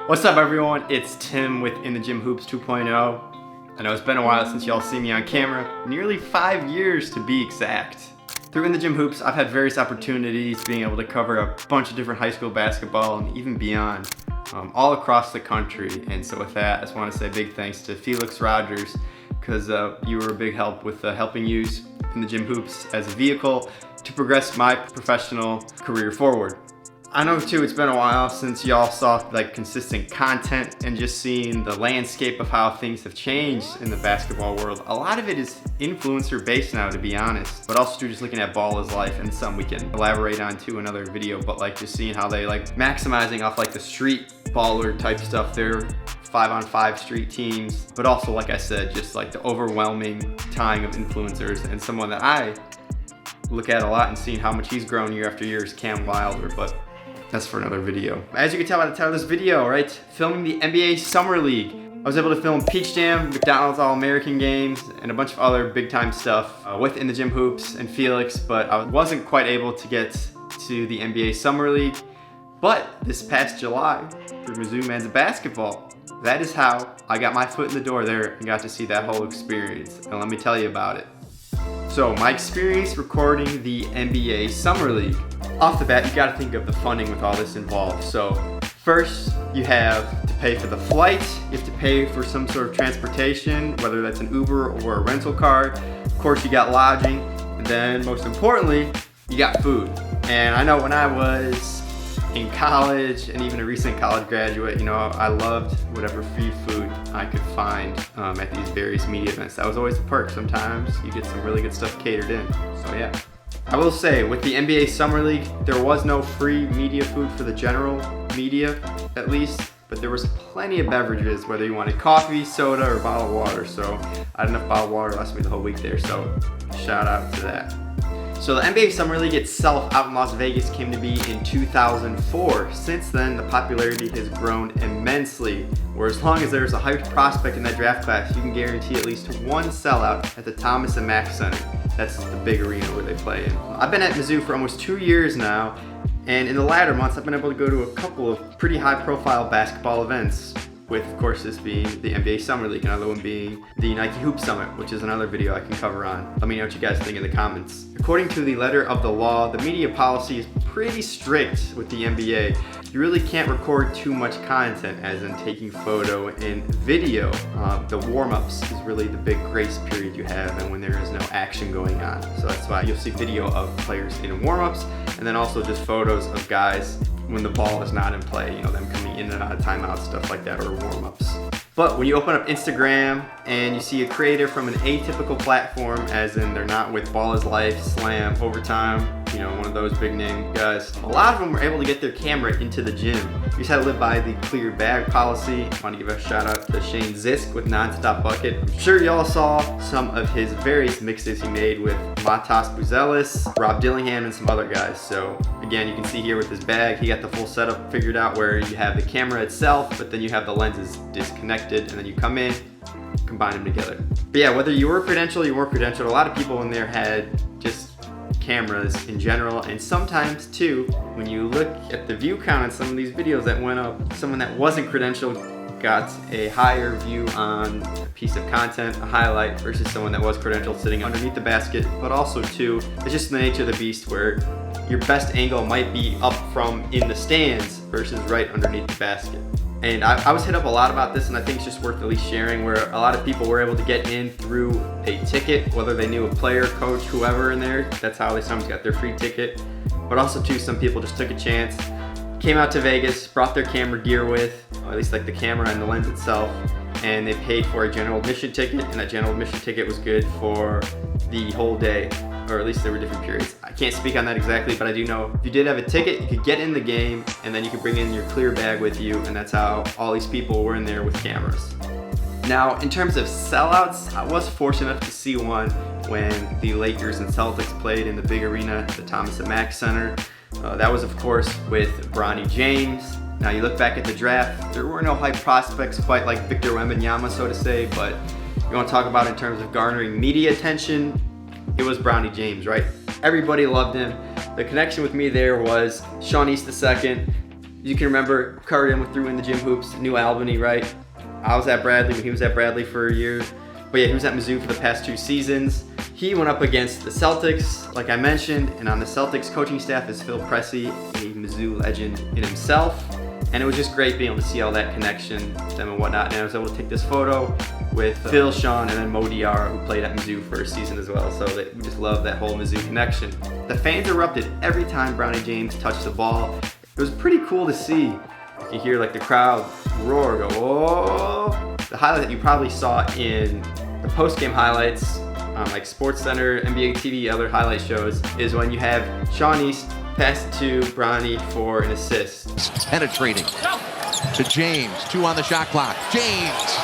What's up everyone, it's Tim with In the Gym Hoops 2.0. I know it's been a while since y'all see me on camera, nearly 5 years to be exact. Through In the Gym Hoops, I've had various opportunities being able to cover a bunch of different high school basketball and even beyond, all across the country. And so with that, I just want to say big thanks to Felix Rogers, because you were a big help with helping use In the Gym Hoops as a vehicle to progress my professional career forward. I know too, it's been a while since y'all saw like consistent content and just seeing the landscape of how things have changed in the basketball world. A lot of it is influencer based now, to be honest, but also just looking at ball as life, and some we can elaborate on too in another video, but like just seeing how they like maximizing off like the street baller type stuff, their 5-on-5 street teams, but also like I said, just like the overwhelming tying of influencers, and someone that I look at a lot and seeing how much he's grown year after year is Cam Wilder, but that's for another video. As you can tell by the title of this video, right? Filming the NBA Summer League. I was able to film Peach Jam, McDonald's All-American games, and a bunch of other big time stuff with In the Gym Hoops and Felix, but I wasn't quite able to get to the NBA Summer League. But this past July, through Mizzou men's basketball, that is how I got my foot in the door there and got to see that whole experience. And let me tell you about it. So my experience recording the NBA Summer League. Off the bat, you gotta think of the funding with all this involved. So first, you have to pay for the flight, you have to pay for some sort of transportation, whether that's an Uber or a rental car. Of course, you got lodging, and then most importantly, you got food. And I know when I was in college and even a recent college graduate, you know, I loved whatever free food I could find at these various media events. That was always the perk. Sometimes you get some really good stuff catered in. So yeah. I will say, with the NBA Summer League, there was no free media food for the general media, at least, but there was plenty of beverages, whether you wanted coffee, soda, or bottled water. So I had enough bottled water to last me the whole week there, so shout out to that. So the NBA Summer League itself out in Las Vegas came to be in 2004. Since then, the popularity has grown immensely, where as long as there's a hyped prospect in that draft class, you can guarantee at least one sellout at the Thomas and Mack Center. That's the big arena where they play in. I've been at Mizzou for almost 2 years now, and in the latter months, I've been able to go to a couple of pretty high-profile basketball events, with, of course, this being the NBA Summer League, another one being the Nike Hoop Summit, which is another video I can cover on. Let me know what you guys think in the comments. According to the letter of the law, the media policy is pretty strict with the NBA. You really can't record too much content, as in taking photo and video. The warm-ups is really the big grace period you have, and when there is no action going on. So that's why you'll see video of players in warm-ups, and then also just photos of guys when the ball is not in play, you know, them coming in and out of timeouts, stuff like that, or warm-ups. But when you open up Instagram and you see a creator from an atypical platform, as in they're not with Ball is Life, Slam, Overtime, you know, one of those big name guys, a lot of them were able to get their camera into the gym. You just had to live by the clear bag policy. I want to give a shout out to Shane Zisk with Nonstop Bucket. I'm sure y'all saw some of his various mixes he made with Matas Buzelis, Rob Dillingham, and some other guys. So again, you can see here with his bag, he got the full setup figured out, where you have the camera itself, but then you have the lenses disconnected, and then you come in, combine them together. But yeah, whether you were credentialed, you weren't credentialed, a lot of people in there had just cameras in general, and sometimes too, when you look at the view count on some of these videos that went up, someone that wasn't credentialed got a higher view on a piece of content, a highlight, versus someone that was credentialed sitting underneath the basket. But also too, it's just the nature of the beast, where your best angle might be up from in the stands versus right underneath the basket. And I was hit up a lot about this, and I think it's just worth at least sharing, where a lot of people were able to get in through a ticket, whether they knew a player, coach, whoever in there. That's how they sometimes got their free ticket. But also too, some people just took a chance, came out to Vegas, brought their camera gear with, or at least like the camera and the lens itself, and they paid for a general admission ticket, and that general admission ticket was good for the whole day, or at least there were different periods. I can't speak on that exactly, but I do know if you did have a ticket, you could get in the game, and then you could bring in your clear bag with you, and that's how all these people were in there with cameras. Now, in terms of sellouts, I was fortunate enough to see one when the Lakers and Celtics played in the big arena, the Thomas and Mack Center. That was, of course, with Bronny James. Now, you look back at the draft, there were no hype prospects quite like Victor Wembanyama, so to say, but you want to talk about in terms of garnering media attention, it was Bronny James, right? Everybody loved him. The connection with me there was Sean East II, As you can remember, covered him through In the Gym Hoops, New Albany, right? I was at Bradley when he was at Bradley for a year. But yeah, he was at Mizzou for the past 2 seasons. He went up against the Celtics, like I mentioned, and on the Celtics coaching staff is Phil Pressey, a Mizzou legend in himself. And it was just great being able to see all that connection to them and whatnot. And I was able to take this photo with Phil, Sean, and then Mo Diarra, who played at Mizzou for a season as well. So we just love that whole Mizzou connection. The fans erupted every time Bronny James touched the ball. It was pretty cool to see. You could hear like the crowd roar, go, oh. The highlight that you probably saw in the post-game highlights on like SportsCenter, NBA TV, other highlight shows is when you have Sean East pass it to Bronny for an assist. Penetrating to James, 2 on the shot clock. James,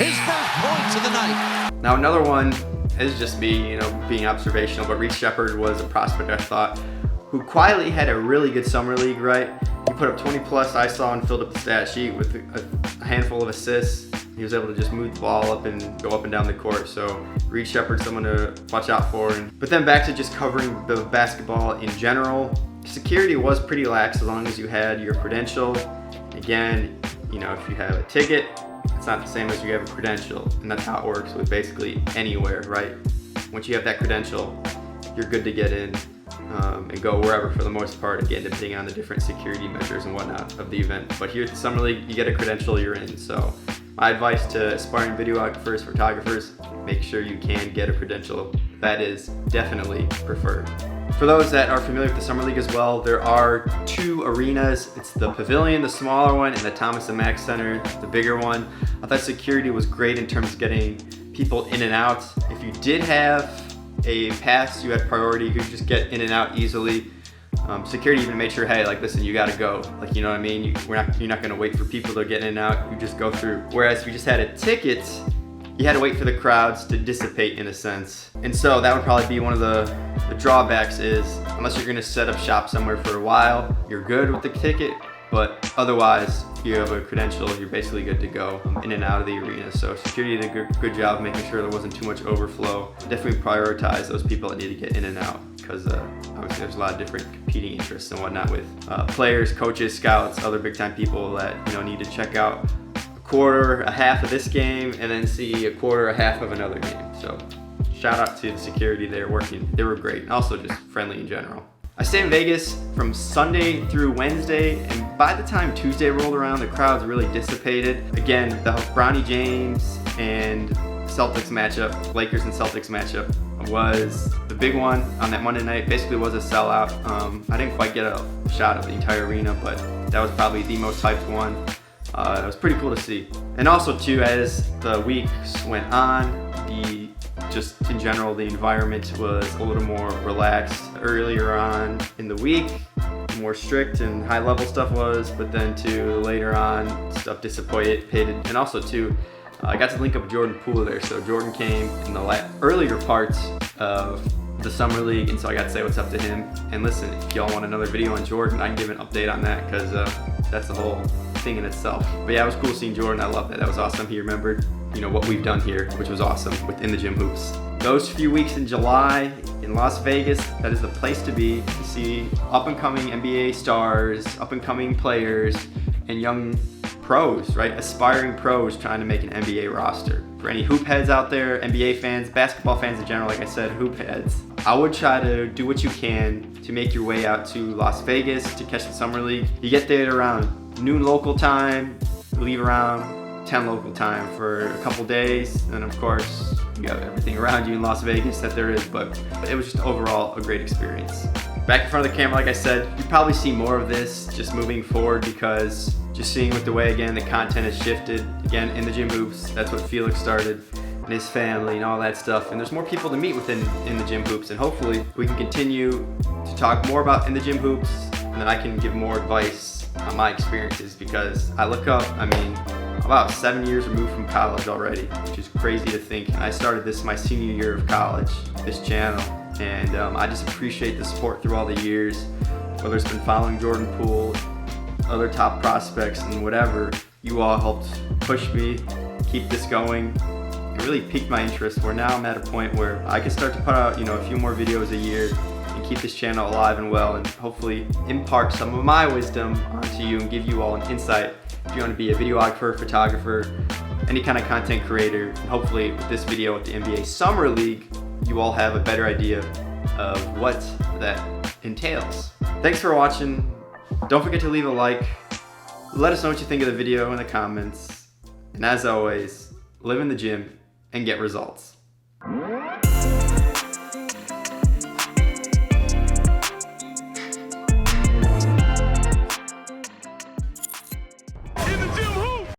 his first points of the night. Now another one is just me, being observational, but Reed Sheppard was a prospect I thought who quietly had a really good summer league, right? He put up 20 plus, I saw, and filled up the stat sheet with a handful of assists. He was able to just move the ball up and go up and down the court. So Reed Sheppard, someone to watch out for. But then back to just covering the basketball in general. Security was pretty lax as long as you had your credential. Again, if you have a ticket, it's not the same as you have a credential. And that's how it works with basically anywhere, right? Once you have that credential, you're good to get in. And go wherever for the most part, again, depending on the different security measures and whatnot of the event. But here at the Summer League, you get a credential, you're in. So my advice to aspiring videographers, photographers, make sure you can get a credential. That is definitely preferred. For those that are familiar with the Summer League as well, there are 2 arenas. It's the Pavilion, the smaller one, and the Thomas & Mack Center, the bigger one. I thought security was great in terms of getting people in and out. If you did have a pass, you had priority, you could just get in and out easily. Security even made sure, hey, like, listen, you gotta go. Like, you know what I mean? You're not gonna wait for people to get in and out, you just go through. Whereas if you just had a ticket, you had to wait for the crowds to dissipate in a sense. And so that would probably be one of the drawbacks is, unless you're gonna set up shop somewhere for a while, you're good with the ticket. But otherwise, if you have a credential, you're basically good to go in and out of the arena. So security did a good job making sure there wasn't too much overflow. Definitely prioritize those people that need to get in and out because obviously there's a lot of different competing interests and whatnot with players, coaches, scouts, other big time people that need to check out a quarter, a half of this game and then see a quarter, a half of another game. So shout out to the security there working. They were great. Also just friendly in general. I stayed in Vegas from Sunday through Wednesday, and by the time Tuesday rolled around, the crowds really dissipated. Again, the Bronny James and Celtics matchup, Lakers and Celtics matchup, was the big one on that Monday night. Basically was a sellout. I didn't quite get a shot of the entire arena, but that was probably the most hyped one. It was pretty cool to see. And also too, as the weeks went on, just in general, the environment was a little more relaxed. Earlier on in the week, more strict and high level stuff was, but then too later on, stuff dissipated. And also too, I got to link up with Jordan Poole there. So Jordan came in the earlier parts of the Summer League, and so I got to say what's up to him. And listen, if y'all want another video on Jordan, I can give an update on that because that's the whole thing in itself. But yeah, it was cool seeing Jordan. I love that. That was awesome. He remembered what we've done here, which was awesome with In the Gym Hoops. Those few weeks in July in Las Vegas, that is the place to be to see up and coming NBA stars, up and coming players, and young pros, right? Aspiring pros trying to make an NBA roster. For any hoop heads out there, NBA fans, basketball fans in general, like I said, hoop heads, I would try to do what you can to make your way out to Las Vegas to catch the Summer League. You get there at around noon local time, leave around 10 local time for a couple days, and of course you have everything around you in Las Vegas that there is, but it was just overall a great experience. Back in front of the camera, like I said, you probably see more of this just moving forward because just seeing with the way, again, the content has shifted. Again, In the Gym Hoops, that's what Felix started, and his family and all that stuff, and there's more people to meet within In the Gym Hoops, and hopefully we can continue to talk more about In the Gym Hoops, and then I can give more advice on my experiences because I look up, I'm about 7 years removed from college already, which is crazy to think. And I started this my senior year of college, this channel, and I just appreciate the support through all the years, whether it's been following Jordan Poole, other top prospects, and whatever. You all helped push me, keep this going. It really piqued my interest where now I'm at a point where I can start to put out, a few more videos a year and keep this channel alive and well, and hopefully impart some of my wisdom onto you and give you all an insight if you want to be a videographer, photographer, any kind of content creator. And hopefully with this video with the NBA Summer League, you all have a better idea of what that entails. Thanks for watching. Don't forget to leave a like. Let us know what you think of the video in the comments. And as always, live in the gym and get results.